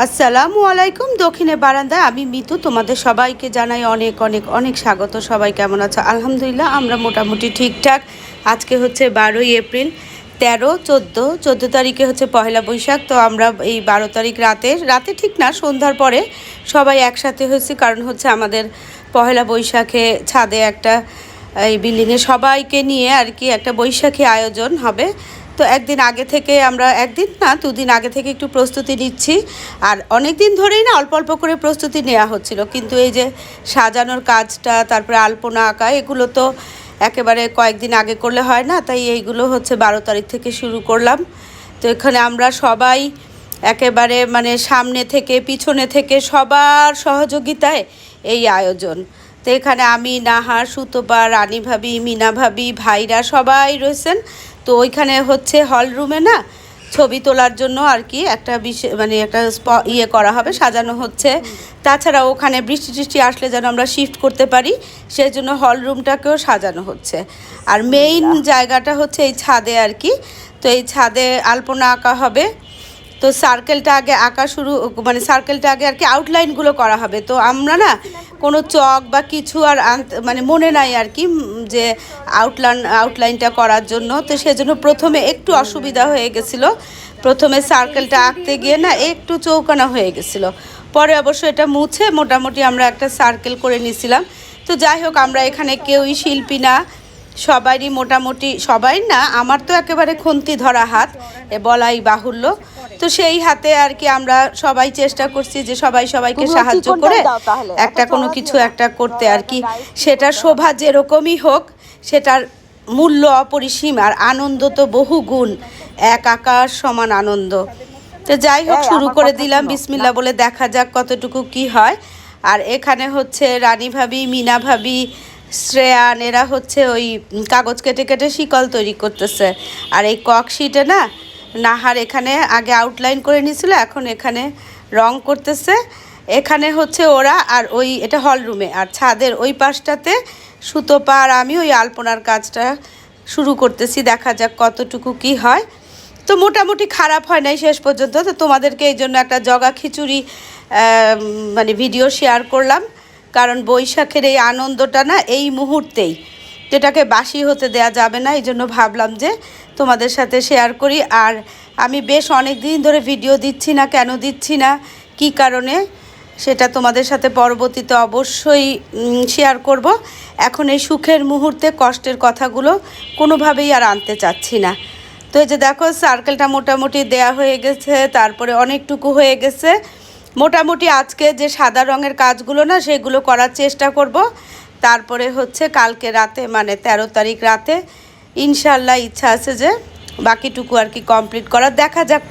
আসসালামু আলাইকুম। দক্ষিণে বারান্দায় আমি মিতু, তোমাদের সবাইকে জানাই অনেক অনেক অনেক স্বাগত। সবাই কেমন আছো? আলহামদুলিল্লাহ আমরা মোটামুটি ঠিকঠাক। আজকে হচ্ছে 12ই এপ্রিল, 13, 14 তারিখে হচ্ছে পহেলা বৈশাখ। তো আমরা এই 12 তারিখ রাতে ঠিক না, সন্ধ্যার পরে সবাই একসাথে হয়েছি। কারণ হচ্ছে আমাদের পহেলা বৈশাখে ছাদে একটা, এই বিল্ডিংয়ে সবাইকে নিয়ে আর কি একটা বৈশাখী আয়োজন হবে। তো একদিন আগে থেকে আমরা, একদিন না 2 দিন আগে থেকে একটু প্রস্তুতি নিচ্ছি। আর অনেক দিন ধরেই না অল্প অল্প করে প্রস্তুতি নেওয়া হচ্ছিল, কিন্তু এই যে সাজানোর কাজটা, তারপরে আলপনা আঁকা, এগুলো তো একেবারে কয়েকদিন আগে করলে হয় না। তাই এইগুলো হচ্ছে 12 তারিখ থেকে শুরু করলাম। তো এখানে আমরা সবাই একেবারে মানে সামনে থেকে পিছনে থেকে সবার সহযোগিতায় এই আয়োজন। তো এখানে আমি, নাহার, সুতপা, রানী ভাবি, মিনা ভাবি, ভাইরা সবাই রয়েছেন। তো ওইখানে হচ্ছে হল রুমে না ছবি তোলার জন্য আর কি একটা বিশেষ মানে একটা করা হবে, সাজানো হচ্ছে। তাছাড়া ওখানে বৃষ্টি টিষ্টি আসলে যেন আমরা শিফট করতে পারি, সেই জন্য হল রুমটাকেও সাজানো হচ্ছে। আর মেইন জায়গাটা হচ্ছে এই ছাদে আর কি। তো এই ছাদে আলপনা আঁকা হবে। তো সার্কেলটা আগে আঁকা শুরু, মানে সার্কেলটা আগে আর কি আউটলাইনগুলো করা হবে। তো আমরা না কোনো চক বা কিছু আর মানে মনে নাই আর কি, যে আউটলাইনটা করার জন্য। তো সেজন্য প্রথমে একটু অসুবিধা হয়ে গেছিলো। প্রথমে সার্কেলটা আঁকতে গিয়ে না একটু চৌকানা হয়ে গেছিলো। পরে অবশ্য এটা মুছে মোটামুটি আমরা একটা সার্কেল করে নিয়েছিলাম। তো যাই হোক, আমরা এখানে কেউই শিল্পী না, সবারই মোটামুটি, সবাই না, আমার তো একেবারে খুন্তি ধরা হাত, বলাই বাহুল্য। তো সেই হাতে আর কি আমরা সবাই চেষ্টা করছি যে সবাই সবাইকে সাহায্য করে একটা কোনো কিছু একটা করতে আর কি। সেটা শোভা যেরকমই হোক, সেটার মূল্য অপরিসীম, আর আনন্দ তো বহু গুণ, এক আকাশ সমান আনন্দ। তো যাই হোক, শুরু করে দিলাম বিসমিল্লাহ বলে, দেখা যাক কতটুকু কি হয়। আর এখানে হচ্ছে রানী ভাবি, মিনা ভাবি, শ্রেয়ান, এরা হচ্ছে ওই কাগজ কেটে কেটে শিকল তৈরি করতেছে। আর এই ককশিটে না নাহার এখানে আগে আউটলাইন করে নিয়েছিল, এখন এখানে রং করতেছে। এখানে হচ্ছে ওরা, আর ওই এটা হল রুমে, আর ছাদের ওই পাশটাতে সুতপা আর আমি ওই আলপনার কাজটা শুরু করতেছি। দেখা যাক কতটুকু কি হয়। তো মোটামুটি খারাপ হয় নাই শেষ পর্যন্ত। তো তোমাদেরকে এই জন্য একটা জগা খিচুড়ি মানে ভিডিও শেয়ার করলাম, কারণ বৈশাখের এই আনন্দটা না এই মুহূর্তেই, যেটাকে বাসি হতে দেয়া যাবে না। এই জন্য ভাবলাম যে তোমাদের সাথে শেয়ার করি। আর আমি বেশ অনেক দিন ধরে ভিডিও দিচ্ছি না, কেন দিচ্ছি না, কি কারণে, সেটা তোমাদের সাথে পরবর্তীতে অবশ্যই শেয়ার করব। এখন এই সুখের মুহূর্তে কষ্টের কথাগুলো কোনোভাবেই আর আনতে চাচ্ছি না। তো এই যে দেখো, সার্কেলটা মোটামুটি দেয়া হয়ে গেছে, তারপরে অনেকটুকু হয়ে গেছে। মোটামুটি আজকে যে সাদা রঙের কাজগুলো না, সেগুলো করার চেষ্টা করব। তারপরে হচ্ছে কালকে রাতে, মানে 13 তারিখ রাতে ইনশাল্লাহ ইচ্ছা আছে যে বাকিটুকু আর কি কমপ্লিট করার। দেখা যাক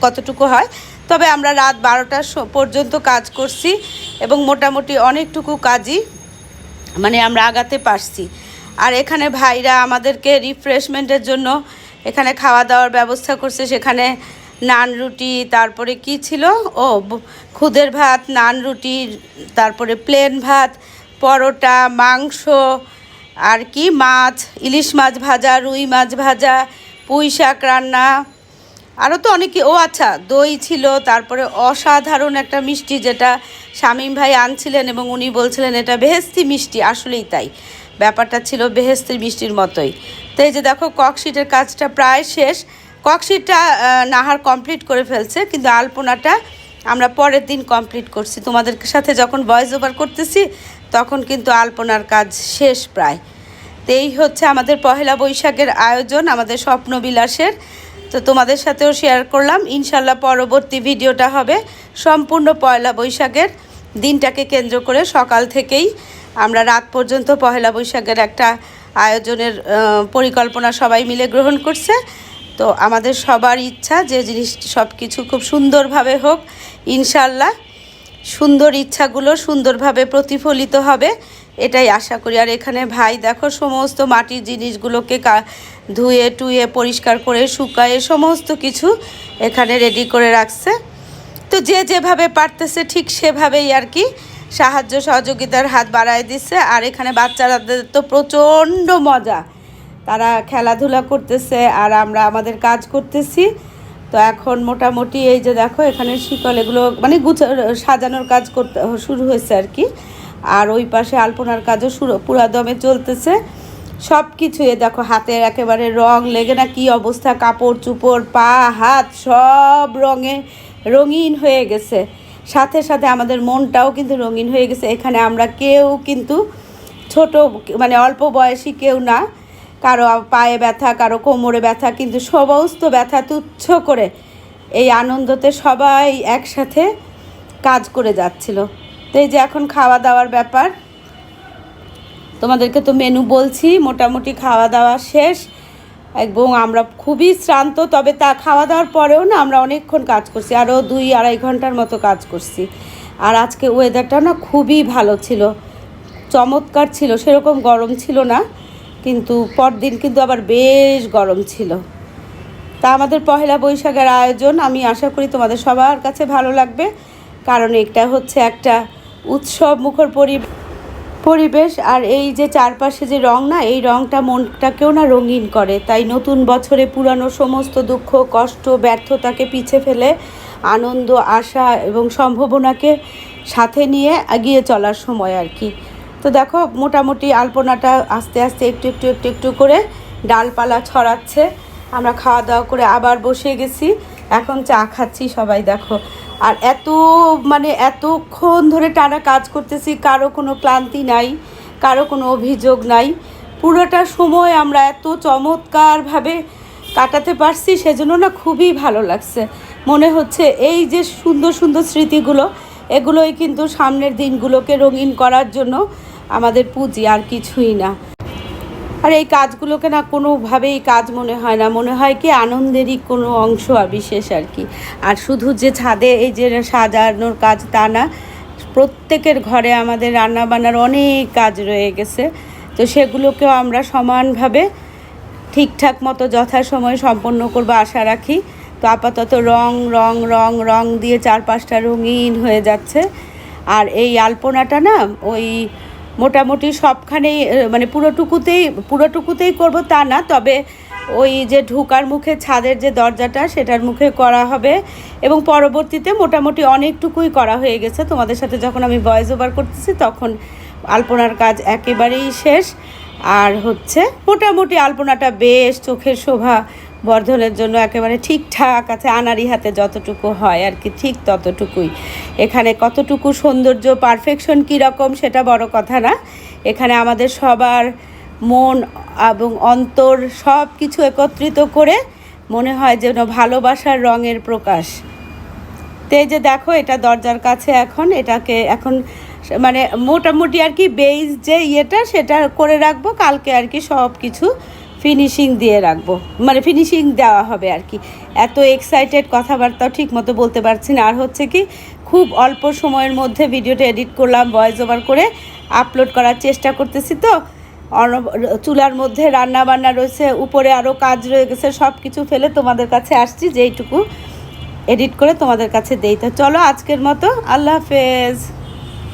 কতটুকু হয়। তবে আমরা রাত 12টা পর্যন্ত কাজ করছি, এবং মোটামুটি অনেকটুকু কাজই মানে আমরা আগাতে পারছি। আর এখানে ভাইরা আমাদেরকে রিফ্রেশমেন্টের জন্য এখানে খাওয়া দাওয়ার ব্যবস্থা করছে। সেখানে নান রুটি, তারপরে কি ছিল, ও খুদের ভাত, নান রুটি, তারপরে প্লেন ভাত, পরোটা, মাংস, আর কি মাছ, ইলিশ মাছ ভাজা, রুই মাছ ভাজা, পুঁই শাক রান্না, আরও তো অনেকে, ও আচ্ছা দই ছিল। তারপরে অসাধারণ একটা মিষ্টি, যেটা শামীম ভাই আনছিলেন এবং উনি বলছিলেন এটা বেহেস্তি মিষ্টি। আসলেই তাই, ব্যাপারটা ছিল বেহেস্তি মিষ্টির মতোই। তো এই যে দেখো, ককশিটের কাজটা প্রায় শেষ। ককশিটটা নাহার কমপ্লিট করে ফেলছে, কিন্তু আলপনাটা আমরা পরের দিন কমপ্লিট করছি। তোমাদের সাথে যখন ভয়েস ওভার করতেছি তখন কিন্তু আলপনার কাজ শেষ প্রায়। তো এই হচ্ছে আমাদের পহেলা বৈশাখের আয়োজন, আমাদের স্বপ্নবিলাসের। তো তোমাদের সাথেও শেয়ার করলাম। ইনশাল্লাহ পরবর্তী ভিডিওটা হবে সম্পূর্ণ পয়লা বৈশাখের দিনটাকে কেন্দ্র করে। সকাল থেকেই আমরা রাত পর্যন্ত পহেলা বৈশাখের একটা আয়োজনের পরিকল্পনা সবাই মিলে গ্রহণ করছে। তো আমাদের সবার ইচ্ছা যে জিনিস সব কিছু খুব সুন্দরভাবে হোক ইনশাল্লাহ। সুন্দর ইচ্ছাগুলো সুন্দরভাবে প্রতিফলিত হবে, এটাই আশা করি। আর এখানে ভাই দেখো সমস্ত মাটির জিনিসগুলোকে ধুয়ে টুয়ে পরিষ্কার করে শুকায়ে সমস্ত কিছু এখানে রেডি করে রাখছে। তো যে যেভাবে পারতেছে ঠিক সেভাবেই আর কি সাহায্য সহযোগিতার হাত বাড়ায় দিচ্ছে। আর এখানে বাচ্চাদের তো প্রচণ্ড মজা, তারা খেলাধুলা করতেছে আর আমরা আমাদের কাজ করতেছি। তো এখন মোটামুটি এই যে দেখো এখানে শিকল এগুলো মানে সাজানোর কাজ করতে শুরু হয়েছে আর কি। আর ওই পাশে আলপনার কাজও পুরা দমে চলতেছে। সব কিছু এ দেখো হাতের একেবারে রং লেগে না কি অবস্থা, কাপড় চুপড় পা হাত সব রঙে রঙিন হয়ে গেছে। সাথে সাথে আমাদের মনটাও কিন্তু রঙিন হয়ে গেছে। এখানে আমরা কেউ কিন্তু ছোট মানে অল্প বয়সী কেউ না, কারো পায়ে ব্যথা কারো কোমরে ব্যথা, কিন্তু সমস্ত ব্যথা তুচ্ছ করে এই আনন্দতে সবাই একসাথে কাজ করে যাচ্ছিল। তো এই যে এখন খাওয়া দাওয়ার ব্যাপার, তোমাদেরকে তো মেনু বলছি, মোটামুটি খাওয়া দাওয়া শেষ এবং আমরা খুবই শ্রান্ত। তবে তা খাওয়া দাওয়ার পরেও না আমরা অনেকক্ষণ কাজ করছি, আরও 2-2.5 ঘন্টার মতো কাজ করছি। আর আজকে ওয়েদারটা না খুবই ভালো ছিল, চমৎকার ছিল, সেরকম গরম ছিল না, কিন্তু পরদিন কিন্তু আবার বেশ গরম ছিল। তা আমাদের পহেলা বৈশাখের আয়োজন আমি আশা করি তোমাদের সবার কাছে ভালো লাগবে, কারণ এটা হচ্ছে একটা উৎসব মুখর পরিবেশ। আর এই যে চারপাশে যে রং না, এই রংটা মনটাকেও না রঙিন করে। তাই নতুন বছরে পুরানো সমস্ত দুঃখ কষ্ট ব্যর্থতাকে পিছে ফেলে আনন্দ আশা এবং সম্ভাবনাকে সাথে নিয়ে এগিয়ে চলার সময় আর কি। তো দেখো মোটামুটি আলপনাটা আস্তে আস্তে একটু করে ডালপালা ছড়াচ্ছে। আমরা খাওয়া দাওয়া করে আবার বসে গেছি, এখন চা খাচ্ছি সবাই দেখো। আর এতক্ষণ ধরে টানা কাজ করতেছি, কারো কোনো ক্লান্তি নাই, কারো কোনো অভিযোগ নাই। পুরোটা সময় আমরা এত চমৎকারভাবে কাটাতে পারছি, সেজন্য না খুবই ভালো লাগছে। মনে হচ্ছে এই যে সুন্দর সুন্দর স্মৃতিগুলো, এগুলোই কিন্তু সামনের দিনগুলোকে রঙিন করার জন্য আমাদের পুঁজি, আর কিছুই না। আর এই কাজগুলোকে না কোনোভাবেই কাজ মনে হয় না, মনে হয় কি আনন্দেরই কোনো অংশ বিশেষ আর কি। আর শুধু যে ছাদে এই যে সাজানোর কাজ তা না, প্রত্যেকের ঘরে আমাদের রান্নাবান্নার অনেক কাজ রয়ে গেছে। তো সেগুলোকেও আমরা সমানভাবে ঠিকঠাক মতো যথাসময়ে সম্পন্ন করবো আশা রাখি। তো আপাতত রং রং রং রং দিয়ে চারপাশটা রঙিন হয়ে যাচ্ছে। আর এই আলপনাটা না ওই মোটামুটি সবখানেই মানে পুরোটুকুতেই করব তা না, তবে ওই যে ঢোকার মুখে ছাদের যে দরজাটা সেটার মুখে করা হবে, এবং পরবর্তীতে মোটামুটি অনেকটুকুই করা হয়ে গেছে। তোমাদের সাথে যখন আমি ভয়েস ওভার করতেছি তখন আলপনার কাজ একেবারেই শেষ। আর হচ্ছে মোটামুটি আলপনাটা বেশ চোখের শোভা বর্ধনের জন্য একেবারে ঠিকঠাক আছে, আনাড়ি হাতে যতটুকু হয় আর কি ঠিক ততটুকুই। এখানে কতটুকু সৌন্দর্য পারফেকশন কীরকম সেটা বড় কথা না, এখানে আমাদের সবার মন এবং অন্তর সব কিছু একত্রিত করে মনে হয় যেন ভালোবাসার রঙের প্রকাশ। তো এই যে দেখো এটা দরজার কাছে এটাকে এখন মানে মোটামুটি আর কি বেইজ যে ইয়েটা সেটা করে রাখবো, কালকে আর কি সব কিছু ফিনিশিং দিয়ে রাখবো, মানে ফিনিশিং দেওয়া হবে আর কি। এত এক্সাইটেড কথাবার্তাও ঠিক মতো বলতে পারছি না। আর হচ্ছে কি খুব অল্প সময়ের মধ্যে ভিডিওটা এডিট করলাম, ভয়েস ওভার করে আপলোড করার চেষ্টা করতেছি। তো চুলার মধ্যে রান্না বান্না রয়েছে, উপরে আরও কাজ রয়ে গেছে, সব কিছু ফেলে তোমাদের কাছে আসছি যেইটুকু এডিট করে তোমাদের কাছে দেই। তো চলো আজকের মতো আল্লাহ হাফেজ।